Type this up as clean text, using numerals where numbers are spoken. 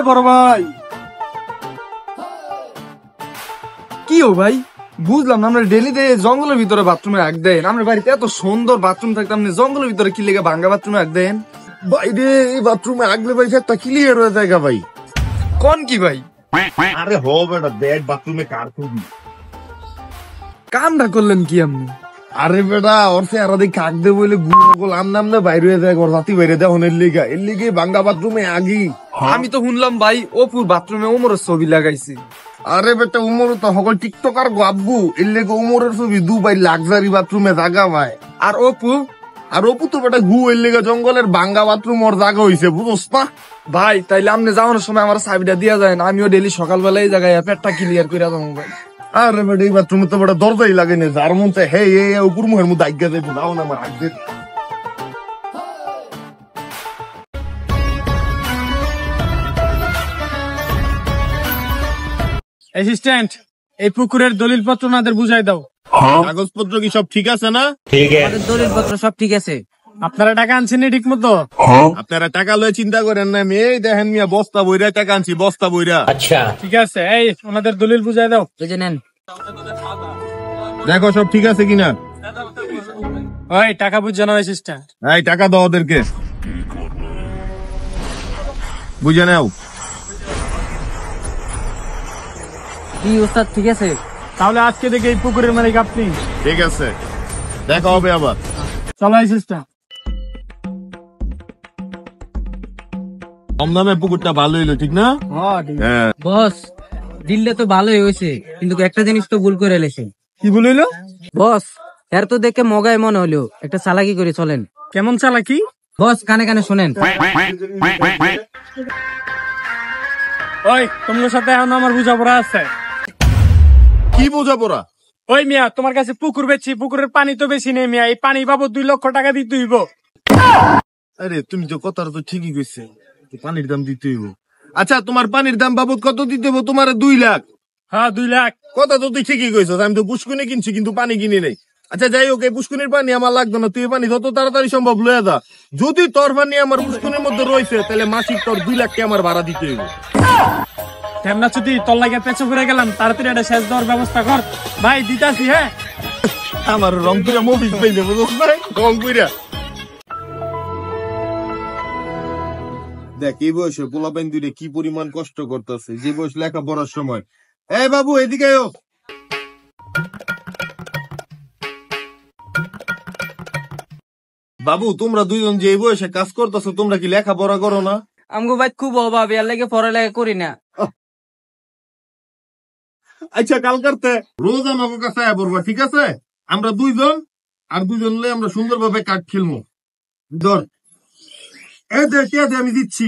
বড় ভাই কি ও ভাই বুঝলাম না, আমরা ডেলি জঙ্গলের ভিতরে বাথরুমে আগ দেন। আমরা বাড়িতে এত সুন্দর বাথরুম থাকতে আপনি জঙ্গলের ভিতরে কি লেগে ভাঙ্গা বাথরুমে আগ দেন? বাইরে এই বাথরুমে আগলে ভাই একটা ক্লিয়ার হয়ে যায় ভাই। কোন কি ভাই? আরে হো বেটা, দেখ বাথরুমে কার খুবই কামটা করলেন কি আপনি? আরে বেটা ওর সে আর দিক কাক দে বলে গুগল আম নাম না বাইরে হয়ে যায়, ওর রাতি বাইরে দেয় এর লিগে ভাঙ্গা বাথরুমে আগি। আমি তো শুনলাম ভাই অপুর বাথরুমে ওমরের ছবি লাগাইছি। আরে বেটা উমর তো সকল টিকটকার গাবগু, এর লিগে উমরের ছবি দুবাই লাক্সারি বাথরুমে জাগা ভাই। আর অপু তো বেটা গু এর লিগে জঙ্গলের ভাঙ্গা বাথরুম ওর জায়গা হইছে, বুঝোস না ভাই? তাইলে আপনি যাওয়ানোর সময় আমার চাবিটা দিয়া যায় না, আমিও ডেলি সকালবেলা এই জায়গায় পেটটা ক্লিয়ার করে যাবো ভাই। আরে বেটা এই বাথরুমে তো বেটা দরজাই লাগে না, যার মন চায় হে উপর মুখের মধ্যে আজ্ঞা যাইবো, দাও না আমার আজ্ঞা। অ্যাসিস্ট্যান্ট, এই পুকুরের দলিলপত্র ওনাদের বুঝাই দাও। কাগজপত্র কি সব ঠিক আছে না? আমাদের দলিলপত্র সব ঠিক আছে। আপনারা টাকা আনছেন ঠিক মতো? আপনারা টাকা লয়ে চিন্তা করেন না, মেয়ে দেখেন মিয়া বস্তা বইরা টাকা আনছি, বস্তা বইরা। আচ্ছা ঠিক আছে, এই ওনাদের দলিল বুঝাই দাও। বুঝে নেন। দেখো সব ঠিক আছে কিনা। ওই টাকা বুঝে নাও অ্যাসিস্ট্যান্ট। এই টাকা দাও ওদেরকে, বুঝে নাও। কি ওস্তাদ ঠিক আছে? তাহলে আজকে দেখে এই পুকুরের মালিক আপনি। ঠিক আছে, দেখা হবে আবার। চলো অ্যাসিস্ট্যান্ট। কম দামে পুকুরটা ভালো হইলো, ঠিক না? হ্যাঁ বস, দিল্লে তো ভালোই হয়েছে, কিন্তু একটা জিনিস তো ভুল করে এলেছে। কি বলিল? বস, এর তো দেখে মগায় মনে হলো একটা চালাকি করে চলেন। কেমন চালাকি? বস কানে কানে শোনেন। ওই তোমার সাথে এখন আমার বোঝাপড়া আছে। কি বোঝাপড়া? ওই মিয়া, তোমার কাছে পুকুর বেচছি, পুকুরের পানি তো বেশি নেই মিয়া, এই পানি বাবদ 2 লক্ষ টাকা দিতে হইব। আরে তুমি তো কথাটা তো ঠিকই কইছে, পানির দাম দিতে হইব। আচ্ছা তোমার পানির দাম বাবদ কত দিতে হইব? তোমার 2 লাখ। হ্যাঁ 2 লাখ। কথা তো তুই ঠিকই কইছ, আমি তো পুষ্কুনি কিনছি কিন্তু পানি কিনি নাই। আচ্ছা যাই হোক, এই পুষ্কুনির পানি আমার লাগবে না, তুই পানি যত তাড়াতাড়ি সম্ভব লয়ে যা। যদি তোর পানি আমার পুষ্কুনির মধ্যে রয়েছে তাহলে মাসিক তোর 2 লাখ টাকা আমার ভাড়া দিতে হইব। কেমনা ছুটি তোর লাগে পেছো করে গেলাম, তাড়াতাড়ি এটা শেষ দেওয়ার ব্যবস্থা কর। ভাই দিতাছি। হ্যাঁ আমার রংপুরা মফিজ পাইলে বুঝছ না, রংপুরা। দেখ এই বয়সে পোলাপাইন দুইটা কি পরিমাণ কষ্ট করতেছে, যে বয়স লেখা পড়ার সময়। এই বাবু এদিকে আয়। বাবু তোমরা দুইজন যে এই বয়সে কাজ করতেছো, তোমরা কি লেখাপড়া করো না? আমগো ভাই খুব অভাব, এর লাগে পড়ালেখা করি না। আচ্ছা কাল করতে রোজ আমাকে কাছে আয় পড়বা, ঠিক আছে? আমরা দুইজন আর দুজন আমরা সুন্দরভাবে কাঠ খেলবো। ধর এই দে, আমি দিচ্ছি।